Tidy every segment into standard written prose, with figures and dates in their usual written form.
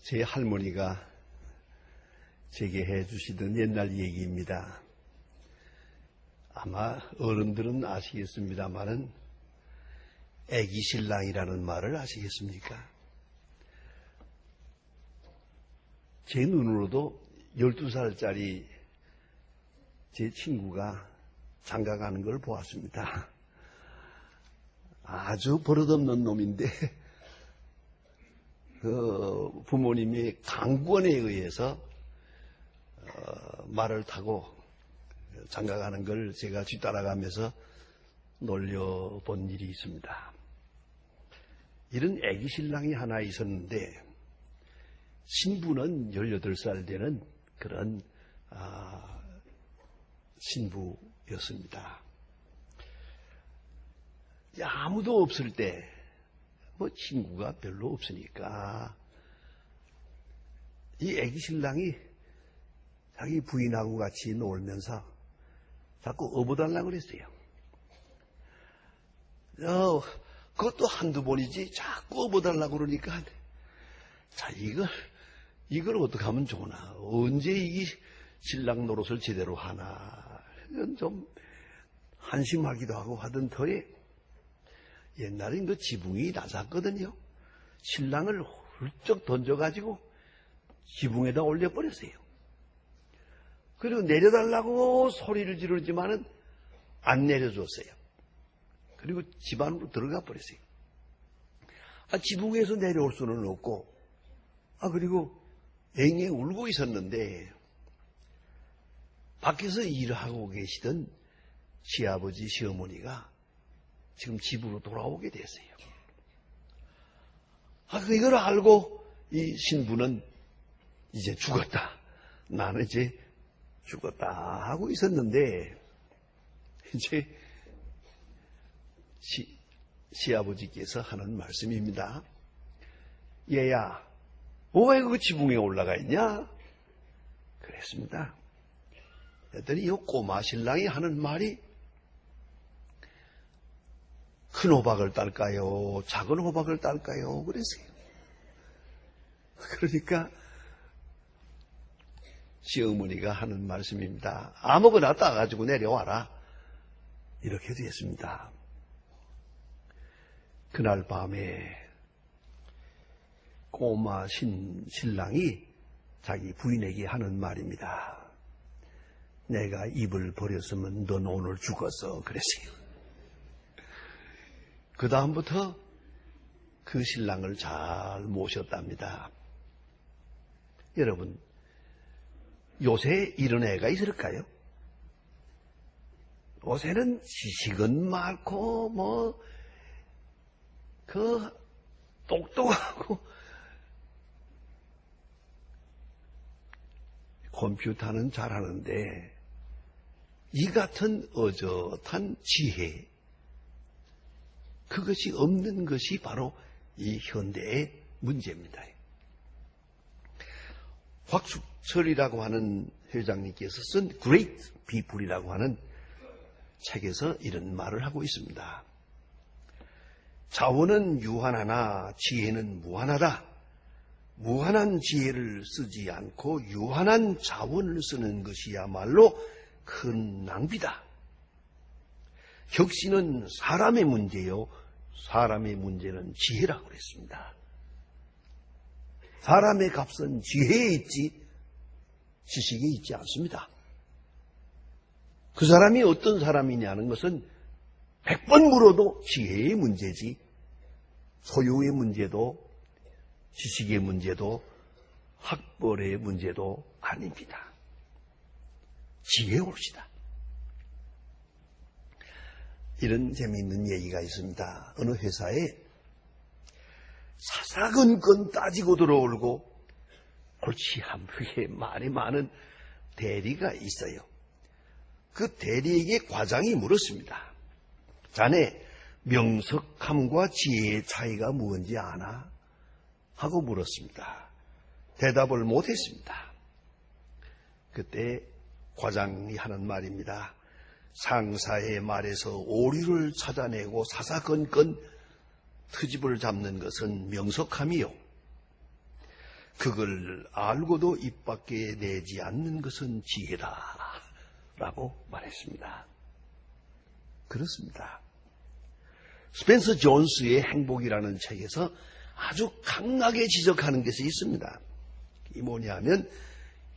제 할머니가 제게 해주시던 옛날 얘기입니다. 아마 어른들은 아시겠습니다만은 애기 신랑이라는 말을 아시겠습니까? 제 눈으로도 12살짜리 제 친구가 장가 가는 걸 보았습니다. 아주 버릇없는 놈인데 부모님이 강권에 의해서 말을 타고 장가 가는 걸 제가 뒤따라가면서 놀려본 일이 있습니다. 이런 애기 신랑이 하나 있었는데 신부는 18살 되는 그런 신부였습니다. 아무도 없을 때 친구가 별로 없으니까 이 애기 신랑이 자기 부인하고 같이 놀면서 자꾸 업어달라고 그랬어요. 그것도 한두 번이지 자꾸 업어달라고 그러니까 자 이걸 어떻게 하면 좋나, 언제 이 신랑 노릇을 제대로 하나, 이건 좀 한심하기도 하고 하던 터에 옛날엔 그 지붕이 낮았거든요. 신랑을 훌쩍 던져가지고 지붕에다 올려버렸어요. 그리고 내려달라고 소리를 지르지만은 안 내려줬어요. 그리고 집 안으로 들어가 버렸어요. 지붕에서 내려올 수는 없고, 그리고 앵앵 울고 있었는데 밖에서 일하고 계시던 시아버지, 시어머니가 지금 집으로 돌아오게 됐어요. 이걸 알고 이 신부는 이제 죽었다, 나는 이제 죽었다 하고 있었는데, 이제 시아버지께서 하는 말씀입니다. 얘야, 왜 그 지붕에 올라가 있냐? 그랬습니다. 그랬더니 이 꼬마 신랑이 하는 말이 큰 호박을 딸까요? 작은 호박을 딸까요? 그랬어요. 그러니까 시어머니가 하는 말씀입니다. 아무거나 따가지고 내려와라. 이렇게 되었습니다. 그날 밤에 꼬마 신랑이 자기 부인에게 하는 말입니다. 내가 입을 버렸으면 넌 오늘 죽었어. 그랬어요. 그 다음부터 그 신랑을 잘 모셨답니다. 여러분, 요새 이런 애가 있을까요? 요새는 지식은 많고 똑똑하고 컴퓨터는 잘하는데 이 같은 어젓한 지혜, 그것이 없는 것이 바로 이 현대의 문제입니다. 곽숙철이라고 하는 회장님께서 쓴 Great People이라고 하는 책에서 이런 말을 하고 있습니다. 자원은 유한하나 지혜는 무한하다. 무한한 지혜를 쓰지 않고 유한한 자원을 쓰는 것이야말로 큰 낭비다. 혁신은 사람의 문제요, 사람의 문제는 지혜라고 그랬습니다. 사람의 값은 지혜에 있지 지식에 있지 않습니다. 그 사람이 어떤 사람이냐는 것은 100번 물어도 지혜의 문제지 소유의 문제도 지식의 문제도 학벌의 문제도 아닙니다. 지혜롭시다. 이런 재미있는 얘기가 있습니다. 어느 회사에 사사건건 따지고 들어오고 골치 아프게 말이 많은 대리가 있어요. 그 대리에게 과장이 물었습니다. 자네 명석함과 지혜의 차이가 뭔지 아나? 하고 물었습니다. 대답을 못했습니다. 그때 과장이 하는 말입니다. 상사의 말에서 오류를 찾아내고 사사건건 트집을 잡는 것은 명석함이요. 그걸 알고도 입 밖에 내지 않는 것은 지혜다 라고 말했습니다. 그렇습니다. 스펜서 존스의 행복이라는 책에서 아주 강하게 지적하는 것이 있습니다. 이 뭐냐면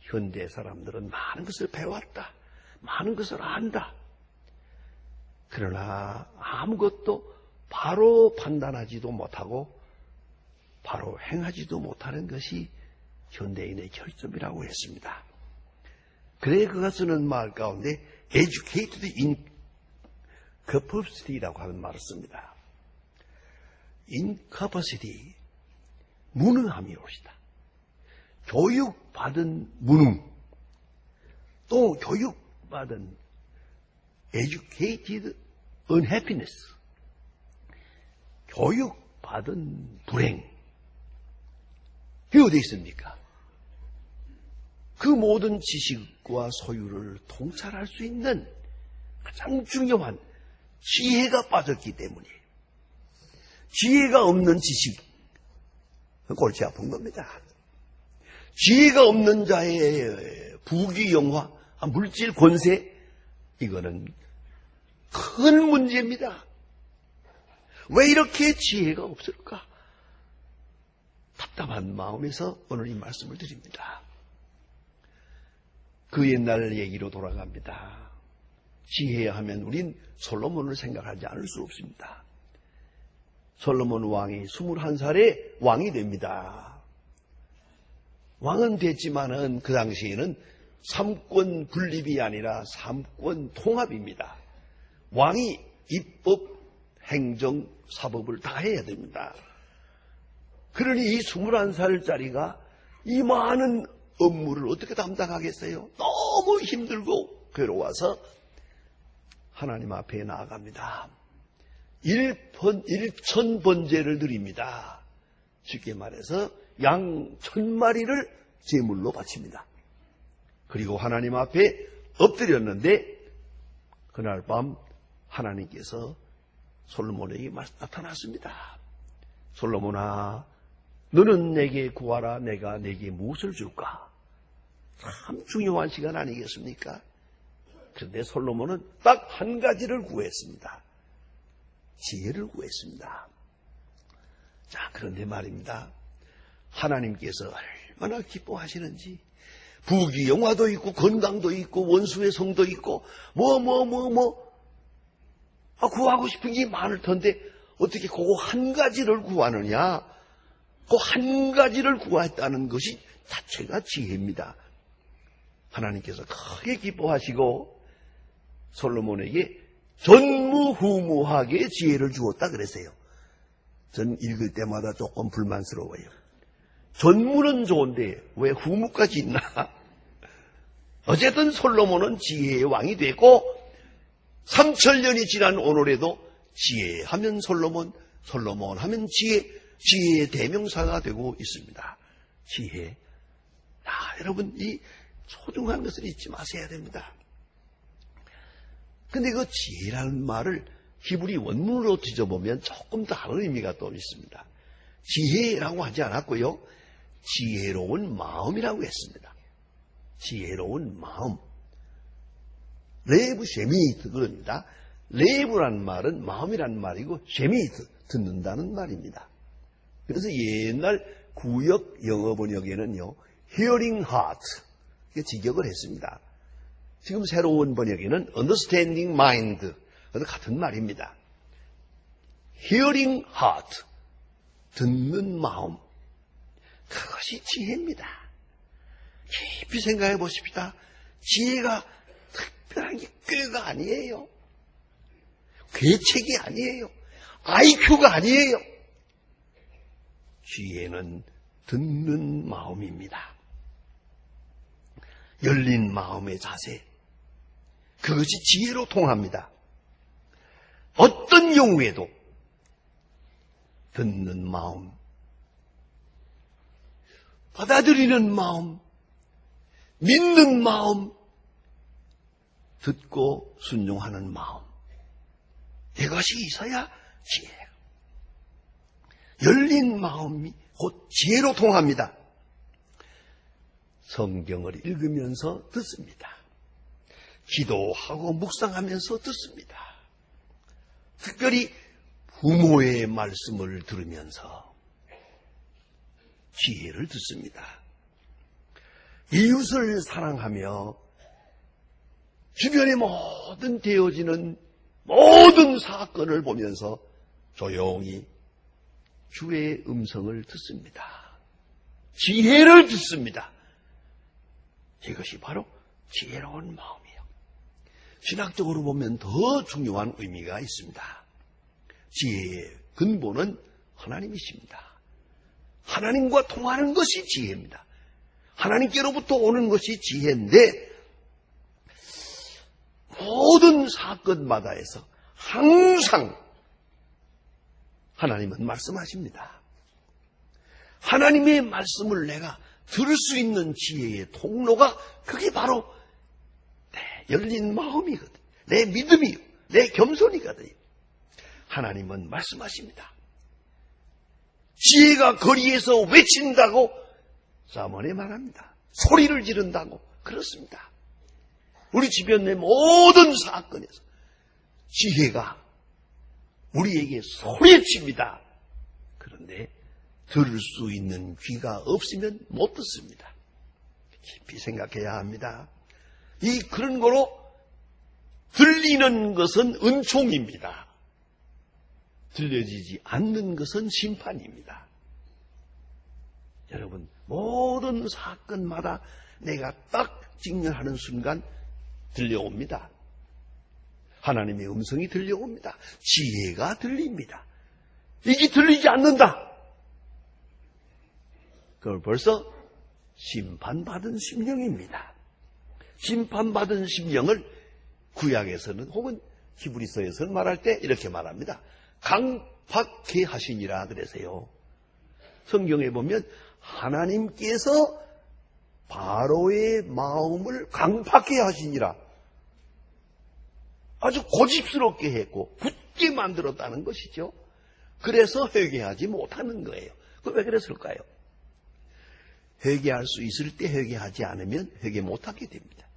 현대 사람들은 많은 것을 배웠다. 많은 것을 안다. 그러나 아무것도 바로 판단하지도 못하고 바로 행하지도 못하는 것이 현대인의 결점이라고 했습니다. 그래 그가 쓰는 말 가운데 educated incapacity라고 하는 말을 씁니다. incapacity, 무능함이 옵시다. 교육받은 무능, 또 교육받은 educated unhappiness, 교육받은 불행. 이게 어디 있습니까? 그 모든 지식과 소유를 통찰할 수 있는 가장 중요한 지혜가 빠졌기 때문이에요. 지혜가 없는 지식, 골치 아픈 겁니다. 지혜가 없는 자의 부귀영화, 물질 권세, 이거는 큰 문제입니다. 왜 이렇게 지혜가 없을까? 답답한 마음에서 오늘 이 말씀을 드립니다. 그 옛날 얘기로 돌아갑니다. 지혜야 하면 우린 솔로몬을 생각하지 않을 수 없습니다. 솔로몬 왕이 21살에 왕이 됩니다. 왕은 됐지만은 그 당시에는 삼권 분립이 아니라 삼권 통합입니다. 왕이 입법, 행정, 사법을 다 해야 됩니다. 그러니 이 21살짜리가 이 많은 업무를 어떻게 담당하겠어요? 너무 힘들고 괴로워서 하나님 앞에 나아갑니다. 일천번제를 드립니다. 쉽게 말해서 양 1000마리를 제물로 바칩니다. 그리고 하나님 앞에 엎드렸는데 그날 밤 하나님께서 솔로몬에게 나타났습니다. 솔로몬아, 너는 내게 구하라. 내가 내게 무엇을 줄까? 참 중요한 시간 아니겠습니까? 그런데 솔로몬은 딱 한 가지를 구했습니다. 지혜를 구했습니다. 자, 그런데 말입니다. 하나님께서 얼마나 기뻐하시는지, 부귀영화도 있고 건강도 있고 원수의 성도 있고 구하고 싶은 게 많을 텐데 어떻게 그거 한 가지를 구하느냐? 그 한 가지를 구했다는 것이 자체가 지혜입니다. 하나님께서 크게 기뻐하시고 솔로몬에게 전무후무하게 지혜를 주었다 그랬어요. 전 읽을 때마다 조금 불만스러워요. 전무는 좋은데 왜 후무까지 있나? 어쨌든 솔로몬은 지혜의 왕이 되고 3000년이 지난 오늘에도 지혜하면 솔로몬, 솔로몬 하면 지혜의 대명사가 되고 있습니다. 지혜. 여러분 이 소중한 것을 잊지 마셔야 됩니다. 근데 그 지혜라는 말을 히브리 원문으로 뒤져보면 조금 다른 의미가 또 있습니다. 지혜라고 하지 않았고요. 지혜로운 마음이라고 했습니다. 지혜로운 마음. 레브 쉐미트 그럽니다. 레브라는 말은 마음이라는 말이고 쉐미트 듣는다는 말입니다. 그래서 옛날 구역 영어 번역에는요. hearing heart 이렇게 직역을 했습니다. 지금 새로운 번역에는 understanding mind 같은 말입니다. hearing heart 듣는 마음 그것이 지혜입니다. 깊이 생각해 보십시다. 지혜가 특별한 게 꾀가 아니에요. 괴책이 아니에요. IQ가 아니에요. 지혜는 듣는 마음입니다. 열린 마음의 자세. 그것이 지혜로 통합니다. 어떤 경우에도 듣는 마음, 받아들이는 마음, 믿는 마음, 듣고 순종하는 마음. 이것이 있어야 지혜예요. 열린 마음이 곧 지혜로 통합니다. 성경을 읽으면서 듣습니다. 기도하고 묵상하면서 듣습니다. 특별히 부모의 말씀을 들으면서 지혜를 듣습니다. 이웃을 사랑하며 주변에 모든 되어지는 모든 사건을 보면서 조용히 주의 음성을 듣습니다. 지혜를 듣습니다. 이것이 바로 지혜로운 마음이에요. 신학적으로 보면 더 중요한 의미가 있습니다. 지혜의 근본은 하나님이십니다. 하나님과 통하는 것이 지혜입니다. 하나님께로부터 오는 것이 지혜인데 모든 사건마다에서 항상 하나님은 말씀하십니다. 하나님의 말씀을 내가 들을 수 있는 지혜의 통로가 그게 바로 내 열린 마음이거든. 내 믿음이요. 내 겸손이거든요. 하나님은 말씀하십니다. 지혜가 거리에서 외친다고 사문에 말합니다. 소리를 지른다고 그렇습니다. 우리 주변의 모든 사건에서 지혜가 우리에게 소리칩니다. 그런데 들을 수 있는 귀가 없으면 못 듣습니다. 깊이 생각해야 합니다. 그런 거로 들리는 것은 은총입니다. 들려지지 않는 것은 심판입니다. 여러분, 모든 사건마다 내가 딱 직면하는 순간 들려옵니다. 하나님의 음성이 들려옵니다. 지혜가 들립니다. 이게 들리지 않는다. 그걸 벌써 심판받은 심령입니다. 심판받은 심령을 구약에서는 혹은 히브리서에서는 말할 때 이렇게 말합니다. 강팍해 하시니라 그래서요. 성경에 보면 하나님께서 바로의 마음을 강팍해 하시니라. 아주 고집스럽게 했고 굳게 만들었다는 것이죠. 그래서 회개하지 못하는 거예요. 왜 그랬을까요? 회개할 수 있을 때 회개하지 않으면 회개 못하게 됩니다.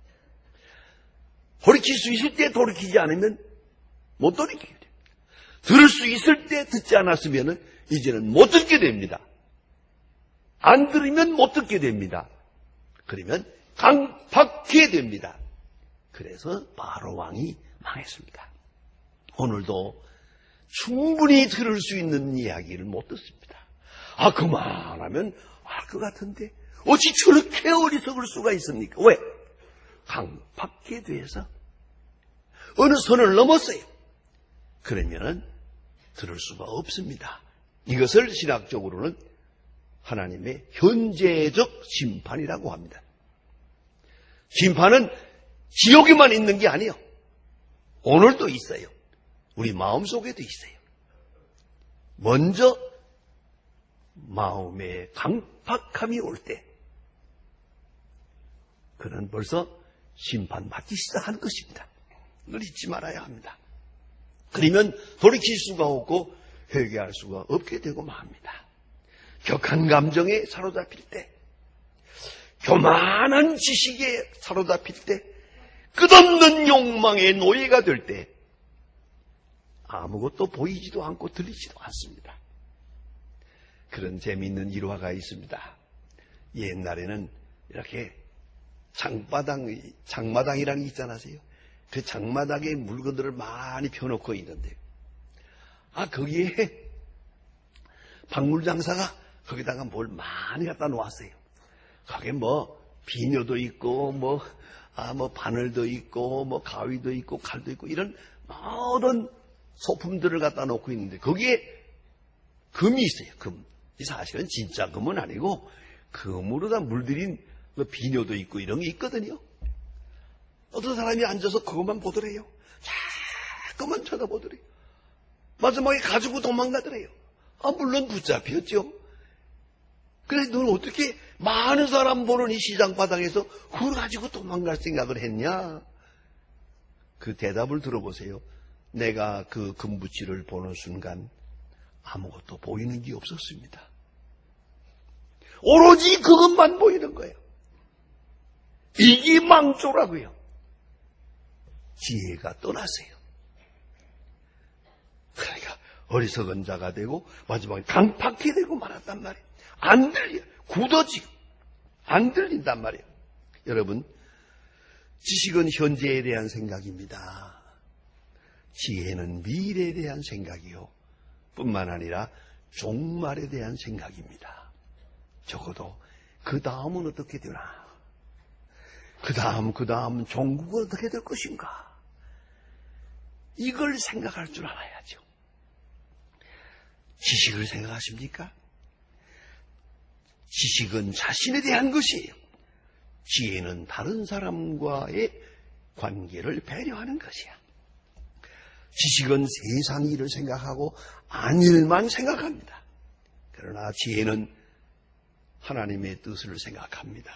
돌이킬 수 있을 때 돌이키지 않으면 못 돌이키게 됩니다. 들을 수 있을 때 듣지 않았으면 이제는 못 듣게 됩니다. 안 들으면 못 듣게 됩니다. 그러면 강팍해 됩니다. 그래서 바로 왕이 망했습니다. 오늘도 충분히 들을 수 있는 이야기를 못 듣습니다. 그만하면 알 것 같은데 어찌 저렇게 어리석을 수가 있습니까? 왜? 강팍해 돼서 어느 선을 넘었어요. 그러면은 들을 수가 없습니다. 이것을 신학적으로는 하나님의 현재적 심판이라고 합니다. 심판은 지옥에만 있는 게 아니에요. 오늘도 있어요. 우리 마음속에도 있어요. 먼저 마음에 강팍함이 올 때 그는 벌써 심판받기 시작하는 것입니다. 이걸 잊지 말아야 합니다. 그러면 돌이킬 수가 없고 회개할 수가 없게 되고 맙니다. 격한 감정에 사로잡힐 때, 교만한 지식에 사로잡힐 때, 끝없는 욕망의 노예가 될 때 아무것도 보이지도 않고 들리지도 않습니다. 그런 재미있는 일화가 있습니다. 옛날에는 이렇게 장마당이라는 게 있잖아요. 그 장마당에 물건들을 많이 펴놓고 있는데 거기에 박물장사가 거기다가 뭘 많이 갖다 놓았어요. 거기에 비녀도 있고 바늘도 있고 가위도 있고 칼도 있고 이런 모든 소품들을 갖다 놓고 있는데 거기에 금이 있어요. 금. 이 사실은 진짜 금은 아니고 금으로 다 물들인 비녀도 있고 이런 게 있거든요. 어떤 사람이 앉아서 그것만 보더래요. 자꾸만 쳐다보더래요. 마지막에 가지고 도망가더래요. 물론 붙잡혔죠. 그래서 너는 어떻게 많은 사람 보는 이 시장바닥에서 그걸 가지고 도망갈 생각을 했냐? 그 대답을 들어보세요. 내가 그 금붙이를 보는 순간 아무것도 보이는 게 없었습니다. 오로지 그것만 보이는 거예요. 이기망조라고요. 지혜가 떠났어요. 그러니까 어리석은 자가 되고 마지막에 강팍히 되고 말았단 말이에요. 안 들려. 굳어지고 안 들린단 말이에요. 여러분, 지식은 현재에 대한 생각입니다. 지혜는 미래에 대한 생각이요. 뿐만 아니라 종말에 대한 생각입니다. 적어도 그 다음은 어떻게 되나? 그 다음 종국은 어떻게 될 것인가? 이걸 생각할 줄 알아야죠. 지식을 생각하십니까? 지식은 자신에 대한 것이에요. 지혜는 다른 사람과의 관계를 배려하는 것이야. 지식은 세상 일을 생각하고 안일만 생각합니다. 그러나 지혜는 하나님의 뜻을 생각합니다.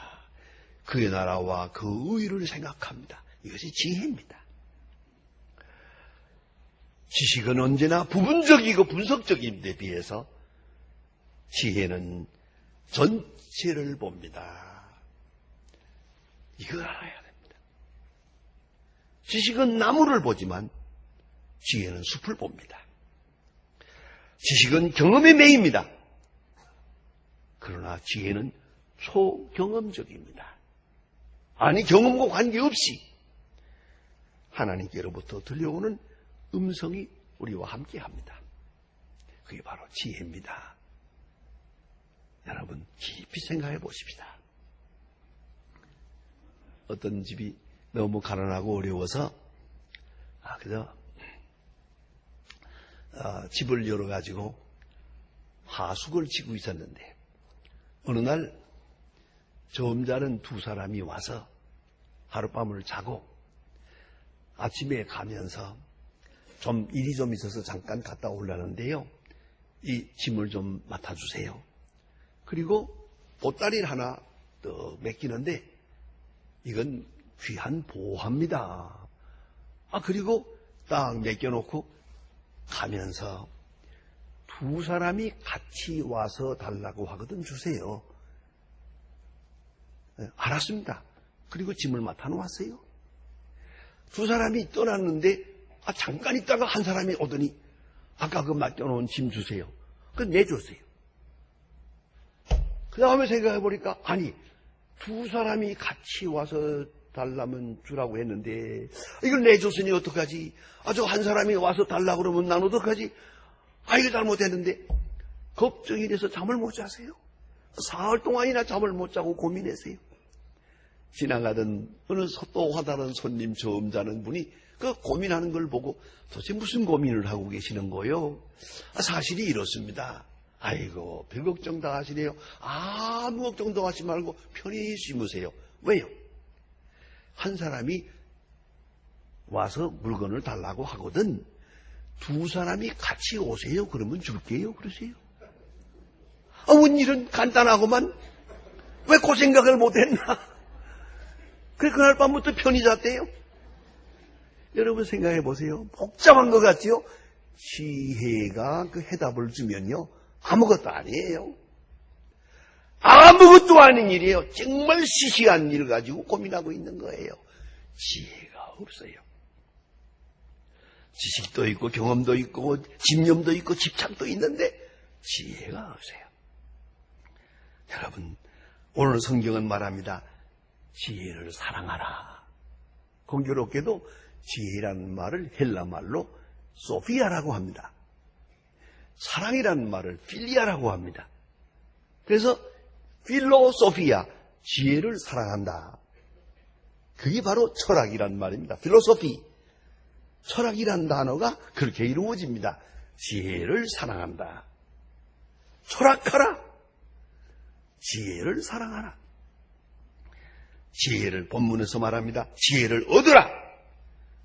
그의 나라와 그 의를 생각합니다. 이것이 지혜입니다. 지식은 언제나 부분적이고 분석적인 데 비해서 지혜는 전체를 봅니다. 이걸 알아야 됩니다. 지식은 나무를 보지만 지혜는 숲을 봅니다. 지식은 경험에 매입니다. 그러나 지혜는 초경험적입니다. 아니, 경험과 관계없이 하나님께로부터 들려오는 음성이 우리와 함께합니다. 그게 바로 지혜입니다. 여러분, 깊이 생각해 보십시다. 어떤 집이 너무 가난하고 어려워서 그저 집을 열어가지고 하숙을 치고 있었는데 어느 날 점잖은 두 사람이 와서 하룻밤을 자고 아침에 가면서 좀 일이 좀 있어서 잠깐 갔다 오려는데요. 이 짐을 좀 맡아주세요. 그리고 보따리를 하나 또 맡기는데 이건 귀한 보화입니다. 그리고 딱 맡겨놓고 가면서 두 사람이 같이 와서 달라고 하거든 주세요. 알았습니다. 그리고 짐을 맡아 놓았어요. 두 사람이 떠났는데 잠깐 있다가 한 사람이 오더니 아까 그 맡겨놓은 짐 주세요. 그건 내줬어요. 그 다음에 생각해 보니까 아니 두 사람이 같이 와서 달라면 주라고 했는데 이걸 내줬으니 어떡하지? 저 한 사람이 와서 달라고 그러면 난 어떡하지? 이거 잘못했는데 걱정이 돼서 잠을 못 자세요. 사흘 동안이나 잠을 못 자고 고민했어요. 지나가던 어느 또 화다른 손님 처음 자는 분이 그 고민하는 걸 보고 도대체 무슨 고민을 하고 계시는 거요? 사실이 이렇습니다. 아이고 별 걱정 다 하시네요. 아무 걱정도 하지 말고 편히 쉬무세요. 왜요? 한 사람이 와서 물건을 달라고 하거든 두 사람이 같이 오세요. 그러면 줄게요. 그러세요. 웬일은 간단하고만 왜 그 생각을 못했나? 그래 그날 밤부터 편히 잤대요. 여러분 생각해 보세요. 복잡한 것 같지요? 지혜가 그 해답을 주면요 아무것도 아니에요. 아무것도 아닌 일이에요. 정말 시시한 일 가지고 고민하고 있는 거예요. 지혜가 없어요. 지식도 있고 경험도 있고 집념도 있고 집착도 있는데 지혜가 없어요. 여러분 오늘 성경은 말합니다. 지혜를 사랑하라. 공교롭게도 지혜라는 말을 헬라말로 소피아라고 합니다. 사랑이라는 말을 필리아라고 합니다. 그래서 필로소피아, 지혜를 사랑한다. 그게 바로 철학이란 말입니다. 필로소피. 철학이란 단어가 그렇게 이루어집니다. 지혜를 사랑한다. 철학하라. 지혜를 사랑하라. 지혜를 본문에서 말합니다. 지혜를 얻으라.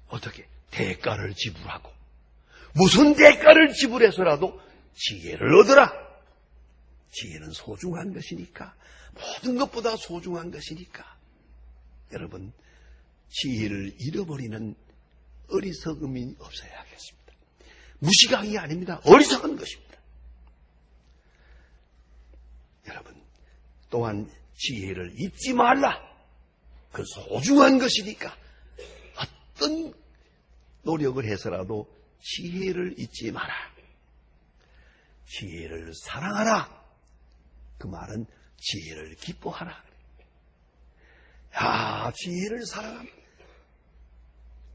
어떻게? 대가를 지불하고. 무슨 대가를 지불해서라도 지혜를 얻으라. 지혜는 소중한 것이니까. 모든 것보다 소중한 것이니까. 여러분, 지혜를 잃어버리는 어리석음이 없어야 하겠습니다. 무시강이 아닙니다. 어리석은 것입니다. 여러분, 또한 지혜를 잊지 말라. 그 소중한 것이니까 어떤 노력을 해서라도 지혜를 잊지 마라. 지혜를 사랑하라. 그 말은 지혜를 기뻐하라. 야, 지혜를 사랑합니다.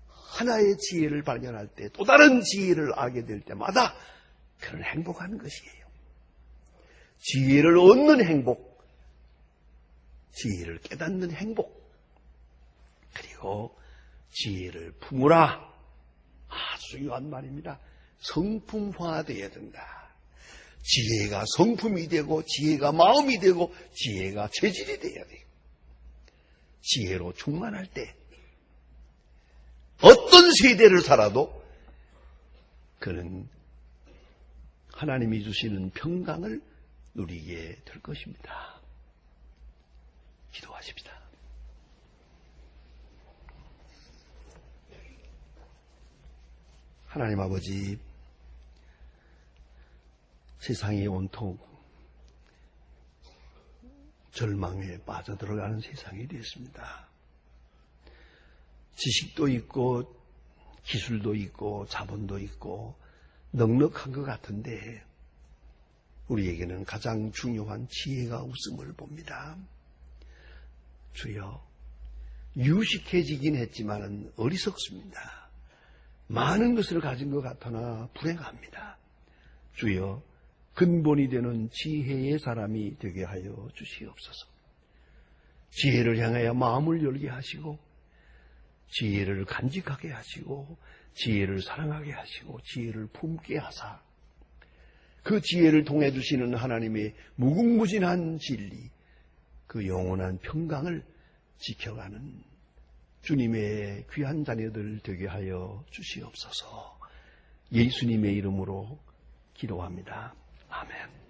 하나의 지혜를 발견할 때 또 다른 지혜를 알게 될 때마다 그런 행복한 것이에요. 지혜를 얻는 행복, 지혜를 깨닫는 행복, 그리고 지혜를 품으라. 아주 중요한 말입니다. 성품화되어야 된다. 지혜가 성품이 되고 지혜가 마음이 되고 지혜가 체질이 되어야 돼요. 지혜로 충만할 때 어떤 세대를 살아도 그는 하나님이 주시는 평강을 누리게 될 것입니다. 기도하십시다. 하나님 아버지, 세상이 온통 절망에 빠져들어가는 세상이 되었습니다. 지식도 있고 기술도 있고 자본도 있고 넉넉한 것 같은데 우리에게는 가장 중요한 지혜가 없음을 봅니다. 주여, 유식해지긴 했지만 어리석습니다. 많은 것을 가진 것 같으나 불행합니다. 주여, 근본이 되는 지혜의 사람이 되게 하여 주시옵소서. 지혜를 향하여 마음을 열게 하시고 지혜를 간직하게 하시고 지혜를 사랑하게 하시고 지혜를 품게 하사 그 지혜를 통해 주시는 하나님의 무궁무진한 진리, 그 영원한 평강을 지켜가는 주님의 귀한 자녀들 되게 하여 주시옵소서. 예수님의 이름으로 기도합니다. 아멘.